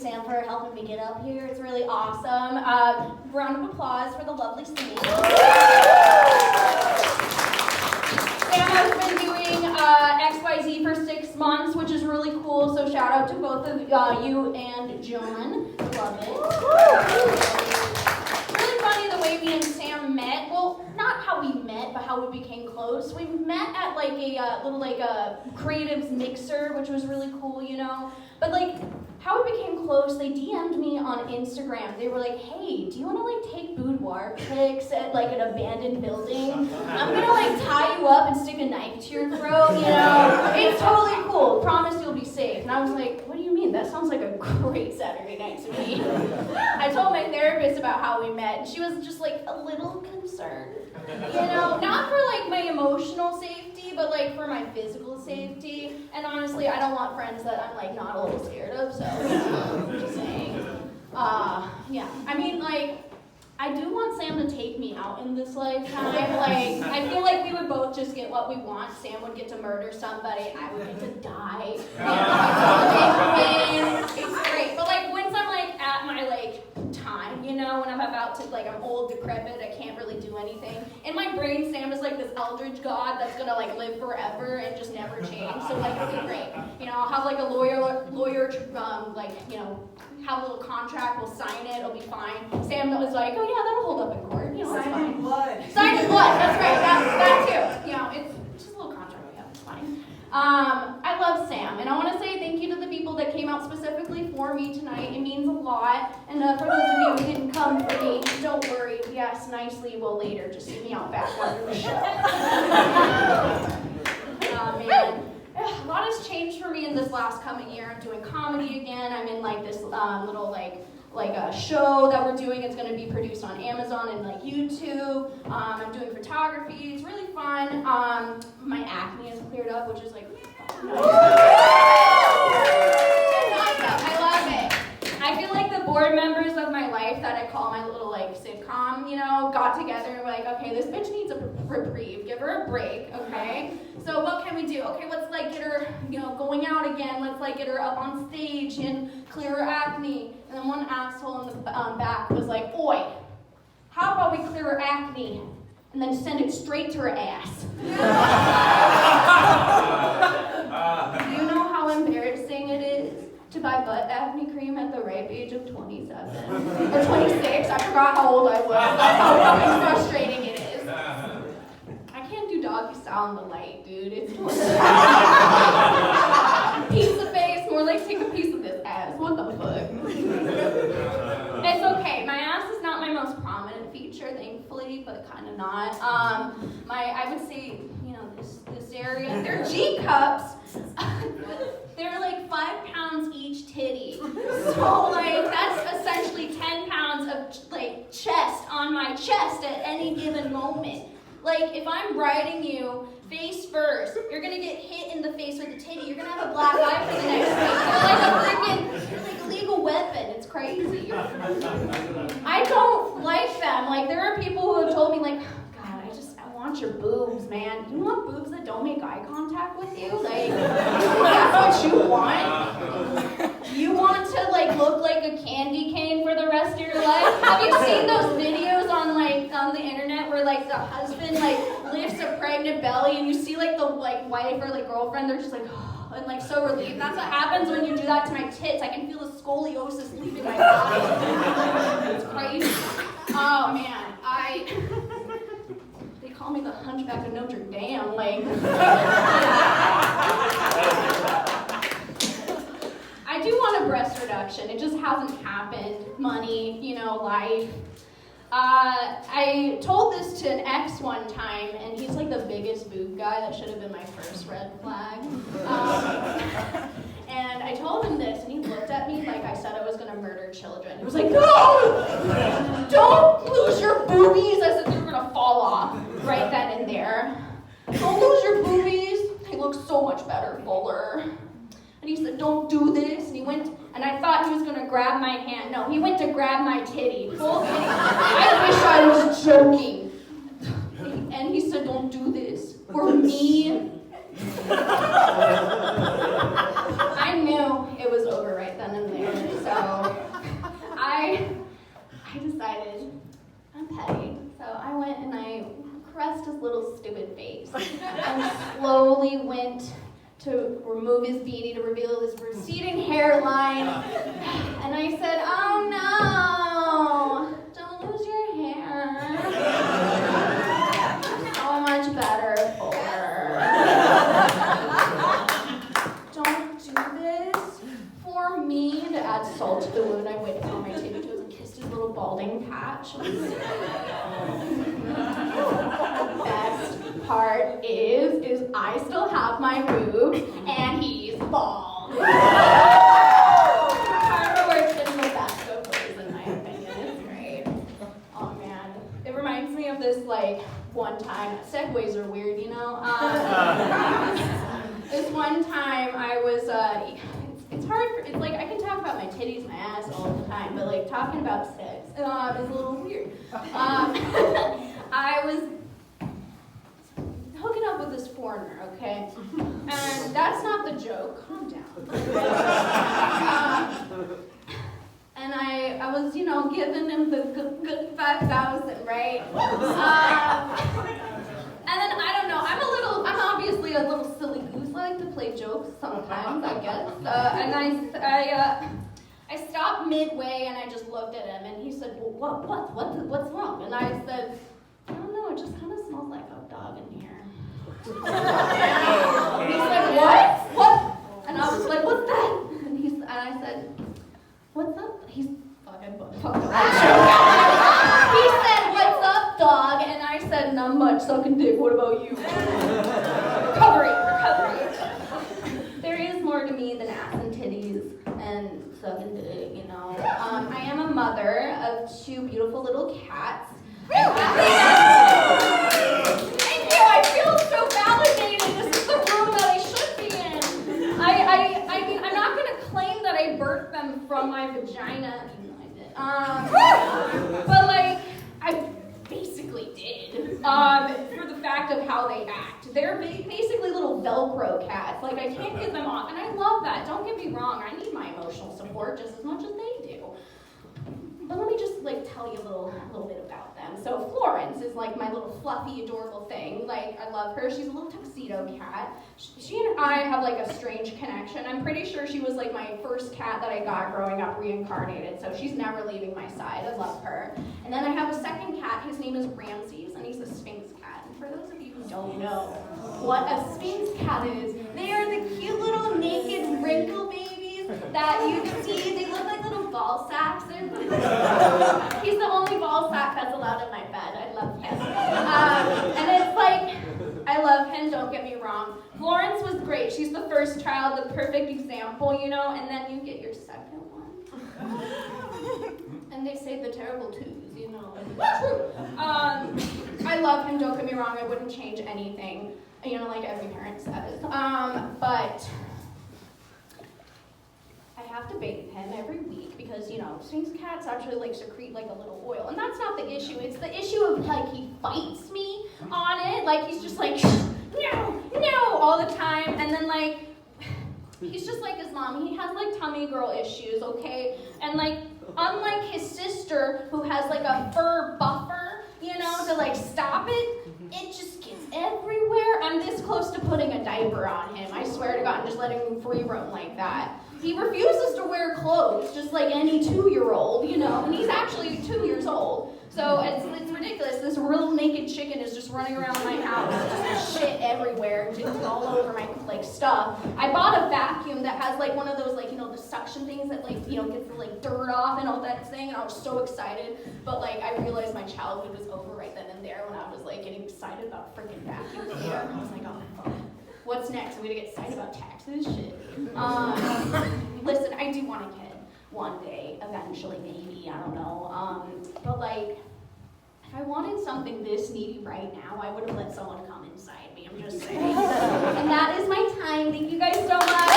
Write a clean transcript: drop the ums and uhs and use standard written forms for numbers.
Sam for helping me get up here. It's really awesome. Round of applause for the lovely Sam. Sam has been doing XYZ for 6 months, which is really cool. So shout out to both of you and John. Love it. Really funny the way me and Sam met. Well, not how we met, but how we became close. We met at like a little like a creatives mixer, which was really cool, you know. But like how we became close, they DM'd me on Instagram. They were like, "Hey, do you want to like take boudoir pics at like an abandoned building? I'm gonna like tie you up and stick a knife to your throat, you know. It's totally cool. Promise you'll be safe." And I was like, "What do you mean? That sounds like a great Saturday night to me." I told my therapist about how we met, and she was just like a little concerned, you know, not for like my emotional safety, but like for my physical safety. And honestly, I don't want friends that I'm like not a little scared of, so I'm just saying. Yeah, I mean, like, I do want Sam to take me out in this lifetime. Like, I feel like we would both just get what we want. Sam would get to murder somebody, I would get to die. And it's great. But like, once I'm like at my like time, you know, when I'm about to like, I'm old, decrepit, I can't really do anything. In my brain, Sam is like this eldritch god that's gonna like live forever and just never change. So like, it'll be great. You know, I'll have like a lawyer, like, you know, have a little contract, we'll sign it, it'll be fine. Sam was like, "Oh yeah, that'll hold up in court. You know, it's fine." Sign in blood. Sign in blood, that's right, that too. You know, it's just a little contract we have, it's fine. I love Sam, and I want to say thank you to the people that came out specifically for me tonight. It means a lot. And for those of you who didn't come for me, don't worry, we asked nicely, will later. Just see me out back after the show. Man. A lot has changed for me in this last coming year. I'm doing comedy again. I'm in like this little like a show that we're doing. It's going to be produced on Amazon and like YouTube. I'm doing photography. It's really fun. My acne is cleared up, which is like really fun. It's awesome. I love it. I feel like the board members of my life that I call my little like sitcom, you know, got together and were like, "Okay, this bitch needs a reprieve. Give her a break, okay? So what can we do? Okay, let's like get her, you know, going out again. Let's like get her up on stage and clear her acne." And then one asshole in the back was like, "Oi, how about we clear her acne and then send it straight to her ass?" Do you know how embarrassing it is to buy butt acne cream at the ripe age of 27 or 26? I forgot how old I was. That's how frustrating it is. I can't do doggy style in the light, dude. It's piece of face, more like take a piece of this ass. What the fuck? It's okay. My ass is not my most prominent feature, thankfully, but kind of not. I would say, you know, this area. They're G cups. They're like 5 pounds each titty. So like that's essentially 10 pounds of like chest on my chest at any given moment. Like if I'm riding you face first, you're gonna get hit in the face with a titty. You're gonna have a black eye for the next week. They're like a legal weapon. It's crazy. I don't like them. Like there are people who have told me like, "I want your boobs, man." You want boobs that don't make eye contact with you? Like, that's what you want? You want to like look like a candy cane for the rest of your life? Have you seen those videos on the internet where like the husband like lifts a pregnant belly and you see like the like wife or like girlfriend, they're just like and like so relieved. That's what happens when you do that to my tits. I can feel the scoliosis leaving my body. It's crazy. Oh man, they call me the Hunchback of Notre Dame, like. I do want a breast reduction. It just hasn't happened. Money, you know, life. I told this to an ex one time, and he's like the biggest boob guy. That should have been my first red flag. And I told him this, and he looked at me like I said I was gonna murder children. He was like, "No! Don't lose your boobies!" I said they were gonna fall off right then and there. "Don't lose your boobies. They look so much better, fuller." And he said, "Don't do this." And he went, and I thought he was gonna grab my hand. No, he went to grab my titty. Full titty. I wish I was joking. And he said, "Don't do this. For me." I knew it was over right then and there. So finally went to remove his beanie to reveal his receding hairline. And I said, oh no, don't lose your hair. So much better for. Don't do this for me. To add salt to the wound, I waited on my tippy toes and kissed his little balding patch. Best part is I still have my boob and he's bald. Fireworks is the best of those in my opinion. It's great. Oh man, it reminds me of this like one time. Segues are weird, you know. This one time I was. It's hard. It's like I can talk about my titties, my ass all the time, but like talking about sex is a little weird. I was hooking up with this foreigner, okay? And that's not the joke. Calm down. And I was, you know, giving him the good 5,000, right? And then I don't know. I'm obviously a little silly goose. I like to play jokes sometimes, I guess. And I stopped midway and I just looked at him and he said, well, what's wrong? And I said, I don't know, it just kind of smells like a dog in here. He said, what? And I was like, what's that? And I said, what's up? He said, what's up, dog? And I said, not much, sucking dick, what about you? Recovery. There is more to me than ass and titties and sucking dick, you know. I am a mother of 2 beautiful little cats. Thank you, I feel so validated. This is the room that I should be in. I mean, I'm not going to claim that I birthed them from my vagina. But like, I basically did, for the fact of how they act. They're basically little Velcro cats. Like, I can't get them off, and I love that. Don't get me wrong, I need my emotional support just as much as they do. But let me just like tell you a little bit about them. So Florence is like my little fluffy, adorable thing. Like, I love her. She's a little tuxedo cat. She and I have like a strange connection. I'm pretty sure she was like my first cat that I got growing up reincarnated. So she's never leaving my side. I love her. And then I have a second cat. His name is Ramses, and he's a Sphinx cat. And for those of you who don't know what a Sphinx cat is, they are the cute little naked wrinkle babies that you can see. They look like little ball sacks. He's the only ball sack that's allowed in my bed. I love him. And it's like, I love him, don't get me wrong. Florence was great. She's the first child, the perfect example, you know, and then you get your second one. And they say the terrible twos, you know, and it's true. I love him, don't get me wrong. I wouldn't change anything, you know, like every parent says. But I have to bathe him every week because, you know, Sphinx cats actually like secrete like a little oil. And that's not the issue. It's the issue of like he fights me on it. Like he's just like, no, all the time. And then like, he's just like his mom. He has like tummy girl issues, okay? And like, unlike his sister who has like a fur buffer, you know, to like stop it, it just gets everywhere. I'm this close to putting a diaper on him. I swear to God, and just letting him free roam like that. He refuses to wear clothes, just like any 2-year-old, you know, and he's actually 2 years old. So it's ridiculous. This real naked chicken is just running around my house, just shit everywhere, just all over my like stuff. I bought a vacuum that has like one of those like, you know, the suction things that like, you know, gets the like dirt off and all that thing, and I was so excited. But like I realized my childhood was over right then and there when I was like getting excited about freaking vacuum cleaner. And I was like, oh fuck. What's next? I'm gonna get excited about taxes? Shit. Listen, I do want a kid one day, eventually, maybe, I don't know. But like, if I wanted something this needy right now, I would have let someone come inside me. I'm just saying. And that is my time. Thank you guys so much.